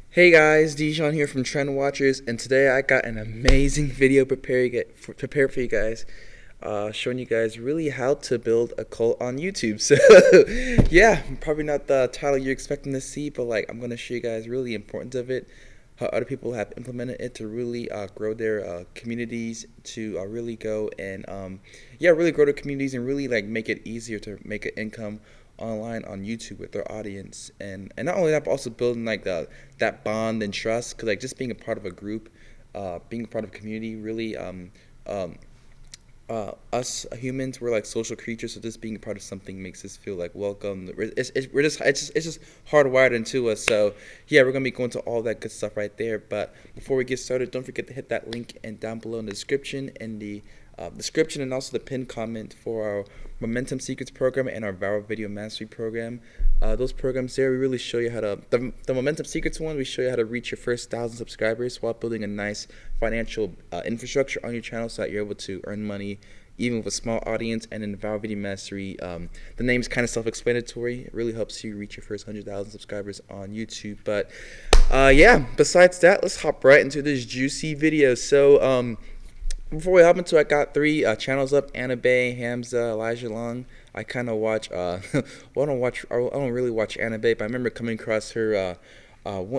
Hey guys, Dijon here from Trend Watchers, and today I got an amazing video prepared for you guys, showing you guys really how to build a cult on YouTube. So, yeah, probably not the title you're expecting to see, but like I'm gonna show you guys really important of it, how other people have implemented it to really grow their communities, to really go and yeah, really grow their communities and really like make it easier to make an income online on YouTube with their audience, and not only that, but also building like the that bond and trust. Because like just being a part of a group, being a part of a community, really um, us humans, we're like social creatures, so just being a part of something makes us feel like welcome. We're just hardwired into us. So yeah, we're gonna be going to all that good stuff right there. But before we get started, don't forget to hit that link and down below in the description, and the description, and also the pinned comment for our Momentum Secrets program and our Viral Video Mastery program. Those programs there, we really show you how to, the Momentum Secrets one, we show you how to reach your first 1,000 subscribers while building a nice financial infrastructure on your channel so that you're able to earn money even with a small audience. And in Viral Video Mastery, the name's kind of self-explanatory. It really helps you reach your first 100,000 subscribers on YouTube. But yeah, besides that, let's hop right into this juicy video. So before we hop into it, I got three channels up: Anna Bay, Hamza, Elijah Long. I kind of watch. Well, I don't really watch Anna Bay, but I remember coming across her.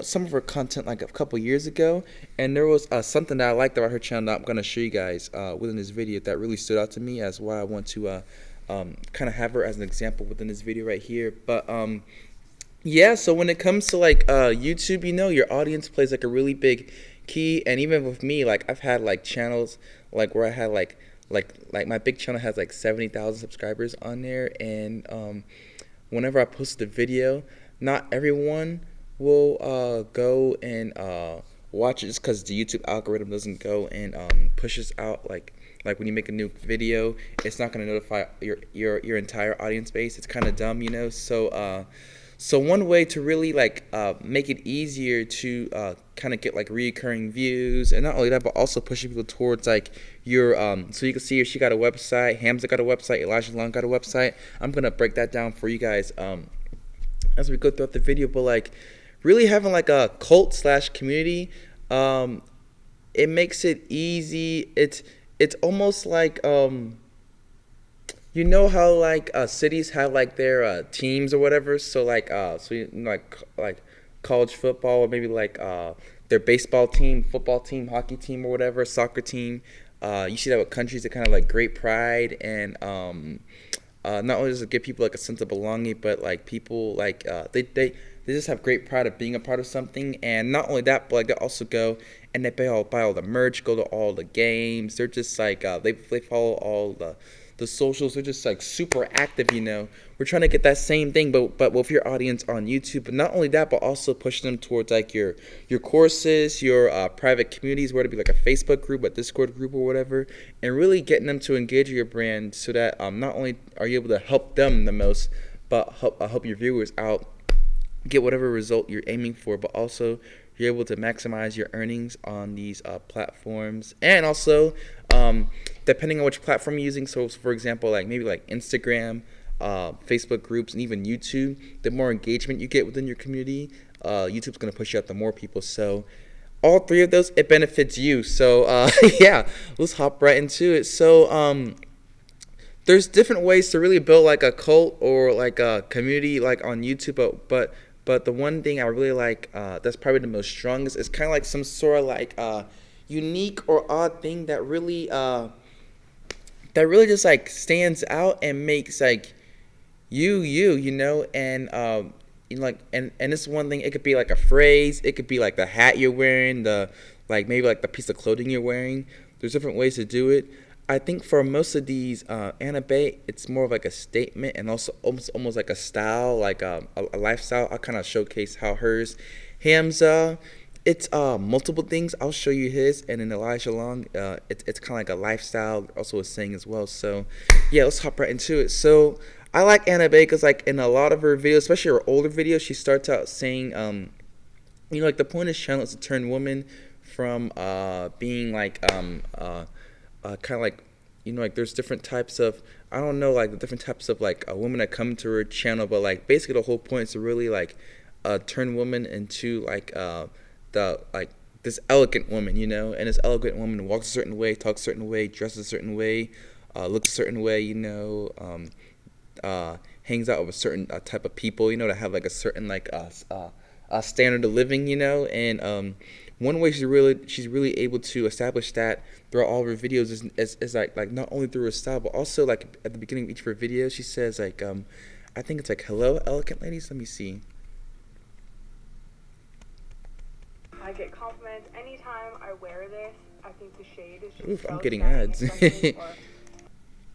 Some of her content like a couple years ago, and there was something that I liked about her channel that I'm gonna show you guys within this video that really stood out to me as why I want to kind of have her as an example within this video right here. But yeah, so when it comes to like YouTube, your audience plays like a really big key. And even with me, like I've had like channels like where I had like my big channel has like 70,000 subscribers on there, and whenever I post a video, not everyone will go and watch it, just because the YouTube algorithm doesn't go and pushes out like when you make a new video, it's not going to notify your entire audience base. It's kind of dumb. So one way to really like make it easier to kind of get like recurring views, and not only that, but also pushing people towards like your so you can see she got a website, Hamza got a website, Elijah Long got a website. I'm gonna break that down for you guys as we go throughout the video. But like really having like a cult slash community, it makes it easy. It's almost like you know how like cities have like their teams or whatever. So like like college football, or maybe like their baseball team, football team, hockey team, or whatever, soccer team. You see that with countries that kind of like great pride, and not only does it give people like a sense of belonging, but like people like they just have great pride of being a part of something. And not only that, but like they also go and they buy all the merch, go to all the games. They're just like they follow all the socials. They're just like super active. We're trying to get that same thing, but with your audience on YouTube. But not only that, but also pushing them towards like your courses, your private communities, whether it be like a Facebook group, a Discord group, or whatever, and really getting them to engage with your brand, so that not only are you able to help them the most, but help your viewers out get whatever result you're aiming for, but also you're able to maximize your earnings on these platforms. And also depending on which platform you're using, so for example, like maybe like Instagram, Facebook groups, and even YouTube, the more engagement you get within your community, YouTube's going to push you out to more people. So all three of those, it benefits you. So yeah, let's hop right into it. So there's different ways to really build like a cult or like a community like on YouTube, but the one thing I really like, that's probably the most strongest, is kind of like some sort of like unique or odd thing that really just like stands out and makes like you. And like and this one thing, it could be like a phrase, it could be like the hat you're wearing, the like maybe like the piece of clothing you're wearing. There's different ways to do it. I think for most of these Anna Bay, it's more of like a statement, and also almost like a style, like a lifestyle. I'll kind of showcase how hers. Hamza, it's multiple things. I'll show you his, and then Elijah Long, it's kind of like a lifestyle, also a saying as well. So yeah, let's hop right into it. So I like Anna Bay because like in a lot of her videos, especially her older videos, she starts out saying like the point of this channel is to turn women from being like kind of like like there's different types of, I don't know, like the different types of like women that come to her channel, but like basically the whole point is to really like turn women into like the like this elegant woman, you know, and this elegant woman walks a certain way, talks a certain way, dresses a certain way, looks a certain way, you know, hangs out with a certain type of people, you know, that have like a certain like standard of living, you know, and one way she's really able to establish that throughout all of her videos is like not only through her style, but also like at the beginning of each of her videos, she says like I think it's like, "Hello, elegant ladies." Let me see. I get compliments anytime I wear this. I think the shade is just Oof, so I'm getting stunning, ads. especially for I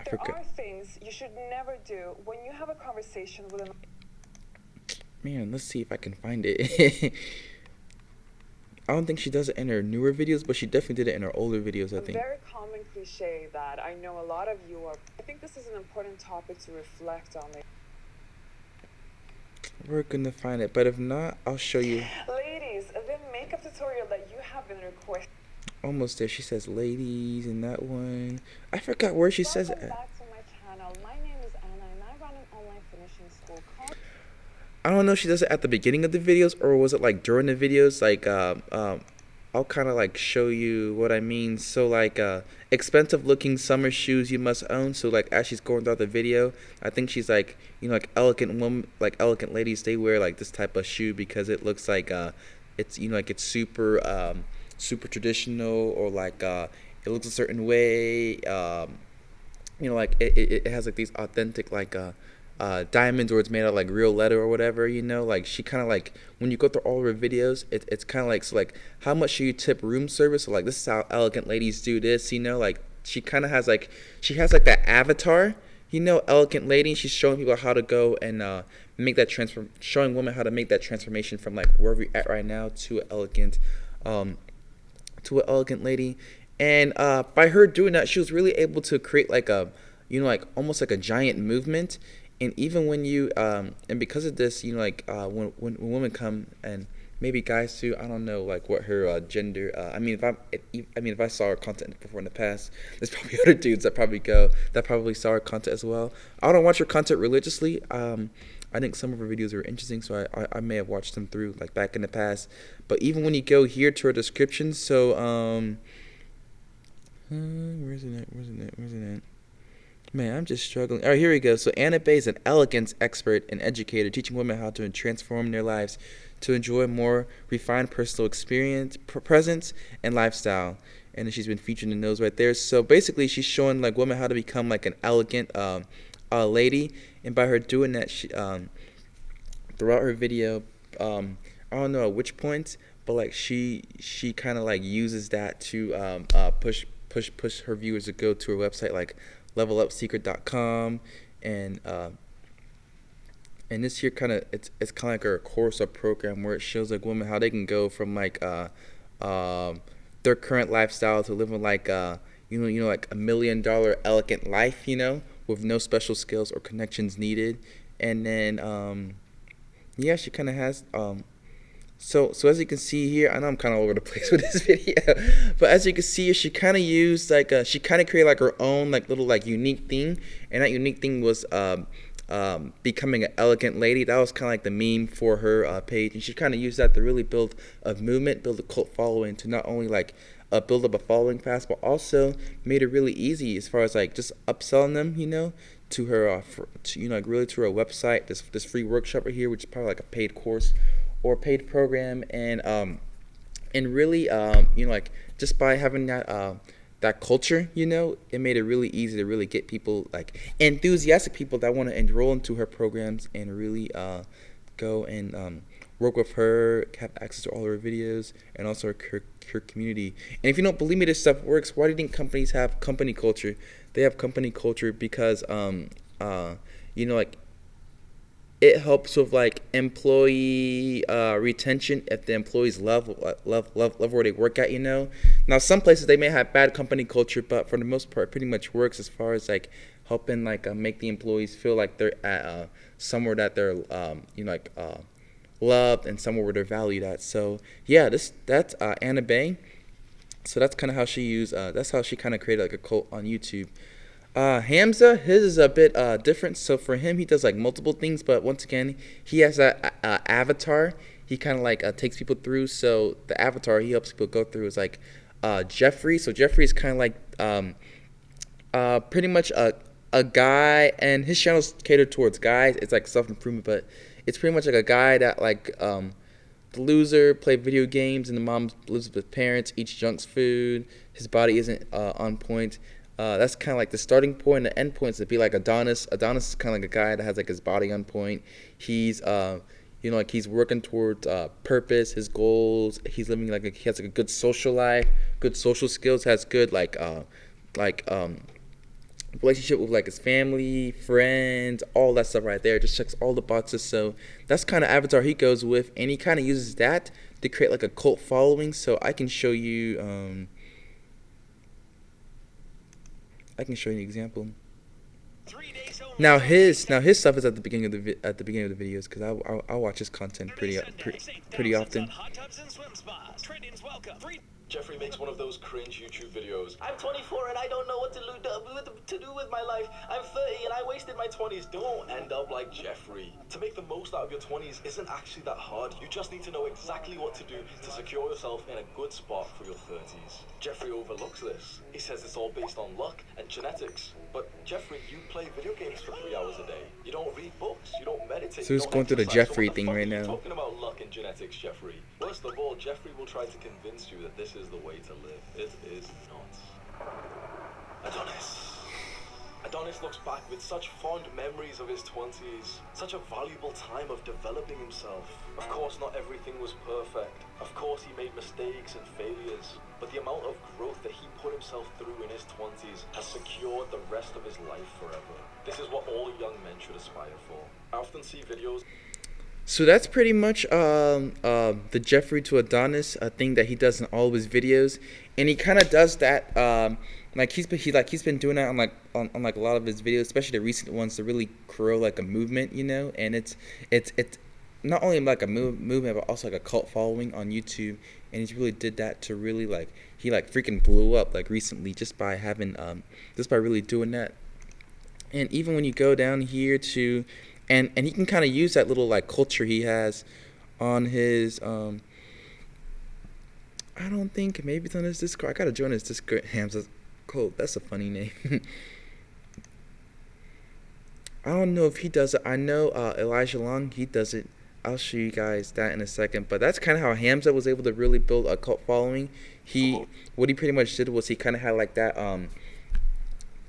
There forgot. are things you should never do when you have a conversation with Man, let's see if I can find it. I don't think she does it in her newer videos, but she definitely did it in her older videos, I a think. very common cliche that I know a lot of you are. I think this is an important topic to reflect on. We're gonna find it, but if not, I'll show you. Ladies, the makeup tutorial that you have been requesting. Almost there. She says ladies in that one. I forgot where she says it Welcome at. back to my channel. My name is Anna and I run an online finishing school. I don't know if she does it at the beginning of the videos or was it like during the videos. Like I'll kind of like show you what I mean. So like expensive looking summer shoes you must own. So like as she's going throughout the video, I think she's like, you know, like elegant woman, like elegant ladies, they wear like this type of shoe because it looks like it's, you know, like it's super traditional, or like it looks a certain way. You know, like it has like these authentic like diamonds, or it's made out of like real leather or whatever, you know. Like she kind of like, when you go through all her videos, it's kind of like, so like, how much should you tip room service? So like, this is how elegant ladies do this, you know. Like she kind of has like, she has like that avatar, you know, elegant lady. She's showing people how to go and make that transfer, showing women how to make that transformation from like wherever you're at right now to an elegant lady. And by her doing that, she was really able to create like a, you know, like almost like a giant movement. And even when you and because of this, you know, like when women come, and maybe guys too, I don't know like what her gender. I mean, if I saw her content before in the past, there's probably other dudes that probably saw her content as well. I don't watch her content religiously. I think some of her videos were interesting, so I may have watched them through like back in the past. But even when you go here to her description, so where's it at? Man, I'm just struggling. All right, here we go. So Anna Bay is an elegance expert and educator, teaching women how to transform their lives to enjoy more refined personal experience, presence, and lifestyle. And she's been featured in those right there. So basically, she's showing like women how to become like an elegant lady. And by her doing that, she throughout her video, I don't know at which point, but like she kind of like uses that to push her viewers to go to her website, like levelupsecret.com, and this here kind of, it's kind of like a course or program where it shows like women how they can go from like their current lifestyle to living like you know like $1 million elegant life, you know, with no special skills or connections needed. And then yeah, she kind of has so as you can see here, I know I'm kind of all over the place with this video, but as you can see, she kind of used like she kind of created like her own like little like unique thing, and that unique thing was becoming an elegant lady. That was kind of like the meme for her page, and she kind of used that to really build a movement, build a cult following, to not only like build up a following fast, but also made it really easy as far as like just upselling them, you know, to her you know, like really to her website, this free workshop right here, which is probably like a paid course or paid program. And really you know, like just by having that culture, you know, it made it really easy to really get people, like enthusiastic people that want to enroll into her programs and really go and work with her, have access to all her videos, and also her community. And if you don't believe me this stuff works, why do you think companies have company culture? They have company culture because you know, like it helps with like employee retention if the employees love where they work at, you know. Now some places they may have bad company culture, but for the most part it pretty much works as far as like helping like make the employees feel like they're at somewhere that they're you know, like loved, and somewhere where they're valued at. So yeah, that's Anna Bay. So that's kind of how she used that's how she kind of created like a cult on YouTube. Hamza, his is a bit different. So for him, he does like multiple things, but once again, he has a avatar. He kind of like takes people through. So the avatar he helps people go through is like Jeffrey. So Jeffrey is kind of like pretty much a guy, and his channel's catered towards guys. It's like self improvement, but it's pretty much like a guy that like the loser play video games, and the mom lives with parents, eats junk food. His body isn't on point. That's kind of like the starting point. The end point is to be like Adonis. Adonis is kind of like a guy that has like his body on point. He's like he's working towards purpose, his goals. He's living like he has like a good social life, good social skills. Has good like relationship with like his family, friends, all that stuff right there. Just checks all the boxes. So that's kind of avatar he goes with, and he kind of uses that to create like a cult following. So I can show you an example. Now his stuff is at the beginning of the videos, because I watch his content pretty often. Jeffrey makes one of those cringe YouTube videos. I'm 24 and I don't know what to do with my life. I'm 30 and I wasted my 20s. Don't end up like Jeffrey. To make the most out of your 20s isn't actually that hard. You just need to know exactly what to do to secure yourself in a good spot for your 30s. Jeffrey overlooks this. He says it's all based on luck and genetics. But Jeffrey, you play video games for 3 hours a day. You don't read books. You don't meditate. So he's going through the Jeffrey thing right now. Talking about luck and genetics, Jeffrey. Worst of all, Jeffrey will try to convince you that this is the way to live. It is not. Adonis looks back with such fond memories of his 20s, such a valuable time of developing himself. Of course, not everything was perfect. Of course, he made mistakes and failures. But the amount of growth that he put himself through in his 20s has secured the rest of his life forever. This is what all young men should aspire for. I often see videos. So that's pretty much the Jeffrey to Adonis thing that he does in all of his videos, and he kind of does that like he's been doing that on like a lot of his videos, especially the recent ones, to really grow like a movement, and it's not only like a movement but also like a cult following on YouTube, and he's really did that to really like he like freaking blew up like recently just by really doing that. And even when you go down here to And he can kind of use that little like culture he has on his I don't think, maybe it's on his Discord. I gotta join his Discord. Hamza's Code. That's a funny name. I don't know if he does it. I know Elijah Long, he does it. I'll show you guys that in a second. But that's kind of how Hamza was able to really build a cult following. What he pretty much did was he kind of had like that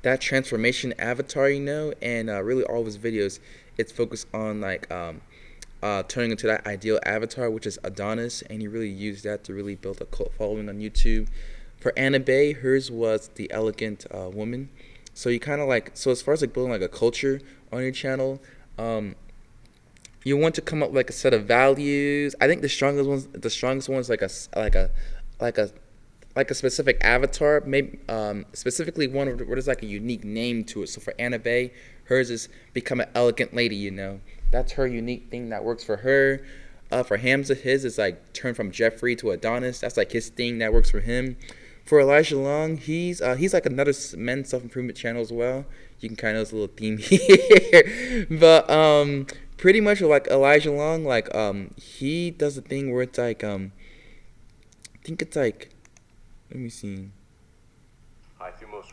that transformation avatar, and really all of his videos, it's focused on like turning into that ideal avatar, which is Adonis, and he really used that to really build a cult following on YouTube. For Anna Bay, hers was the elegant woman. So you kind of like, so as far as like building like a culture on your channel, you want to come up with like a set of values. I think the strongest one is like a specific avatar, maybe specifically one where there's like a unique name to it. So for Anna Bay, hers is become an elegant lady, That's her unique thing that works for her. For Hamza, his is like turn from Jeffrey to Adonis. That's like his thing that works for him. For Elijah Long, he's like another men's self-improvement channel as well. You can kind of notice a little theme here. But pretty much like Elijah Long, like he does a thing where it's like I think it's like, let me see. Hi, Thumos.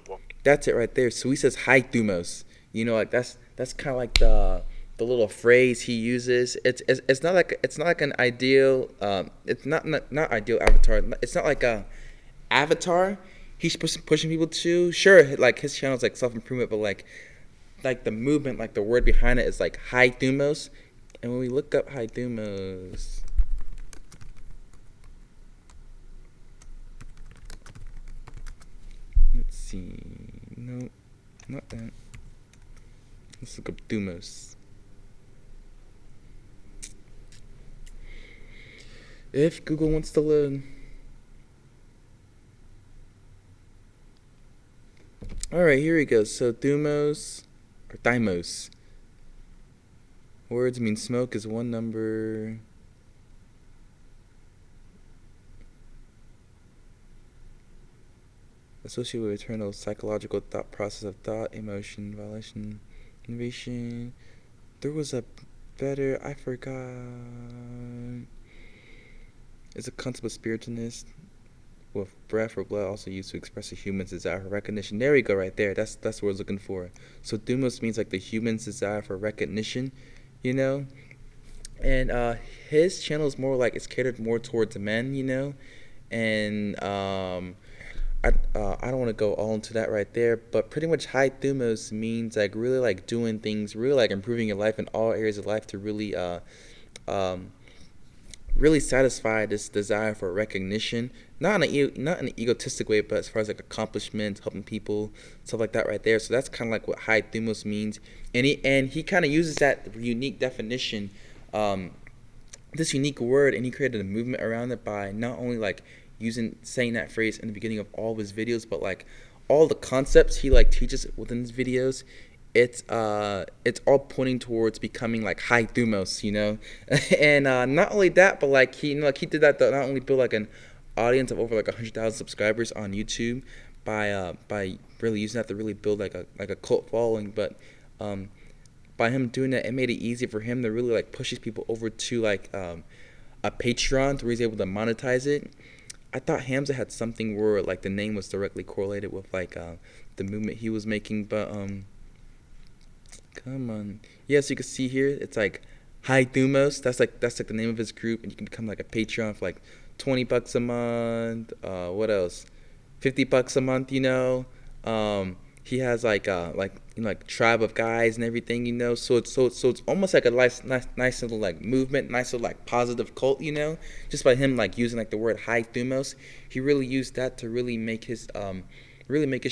That's it right there. So he says hi, Thumos. Like that's kind of like the little phrase he uses. It's not like an ideal. It's not ideal avatar. It's not like a avatar he's pushing people to. Sure, like his channel's like self-improvement, but like the movement, like the word behind it is like hi, Thumos. And when we look up hi, Thumos, let's see. No, not that. Let's look up Thumos. If Google wants to load. Alright, here we go. So Thumos, or Thymos. Words mean smoke is one number. associated with eternal psychological thought process of thought, emotion, violation, innovation. There was a better, I forgot. It's a concept of spiritualness with breath or blood, also used to express a human's desire for recognition. There we go, right there. That's what I was looking for. So thumos means like the human's desire for recognition, you know. And his channel is more like it's catered more towards men, you know. And I don't want to go all into that right there, but pretty much high thumos means like really like doing things, really like improving your life in all areas of life to really really satisfy this desire for recognition, not in an egotistic way, but as far as like accomplishments, helping people, stuff like that right there. So that's kind of like what high thumos means, and he kind of uses that unique definition, this unique word, and he created a movement around it by not only like saying that phrase in the beginning of all of his videos, but like all the concepts he like teaches within his videos. It's all pointing towards becoming like high thumos, you know. And not only that, but like he did that to not only build like an audience of over like 100,000 subscribers on YouTube by really using that to really build like a cult following, but by him doing that, it made it easy for him to really like push these people over to like a Patreon to where he's able to monetize it. I thought Hamza had something where like the name was directly correlated with like the movement he was making, but come on. Yes, you can see here it's like High Thumos. That's like the name of his group, and you can become like a Patreon for like $20 a month. What else? $50 a month, you know. He has like you know, like tribe of guys and everything, you know. So it's almost like a nice little like movement, nice little like positive cult, you know. Just by him like using like the word High Thumos, he really used that to really make his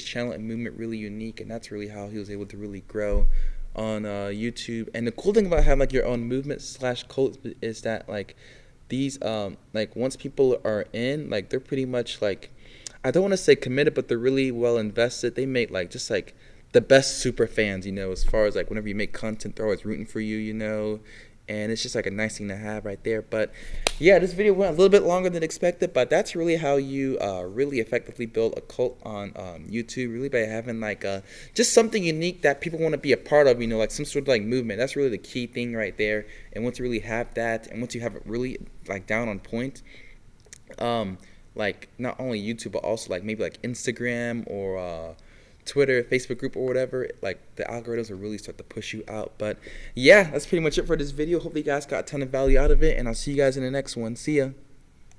channel and movement really unique, and that's really how he was able to really grow on YouTube. And the cool thing about having like your own movement / cult is that like these like once people are in, like they're pretty much like, I don't want to say committed, but they're really well invested. They make like just like the best super fans, you know, as far as like whenever you make content, they're always rooting for you, you know. And it's just like a nice thing to have right there. But yeah, this video went a little bit longer than expected, but that's really how you really effectively build a cult on YouTube, really by having like just something unique that people want to be a part of, you know, like some sort of like movement. That's really the key thing right there. And once you really have that, and once you have it really like down on point, like not only YouTube, but also like maybe like Instagram or Twitter, Facebook group, or whatever, like the algorithms will really start to push you out. But yeah, that's pretty much it for this video. Hopefully you guys got a ton of value out of it, and I'll see you guys in the next one. See ya.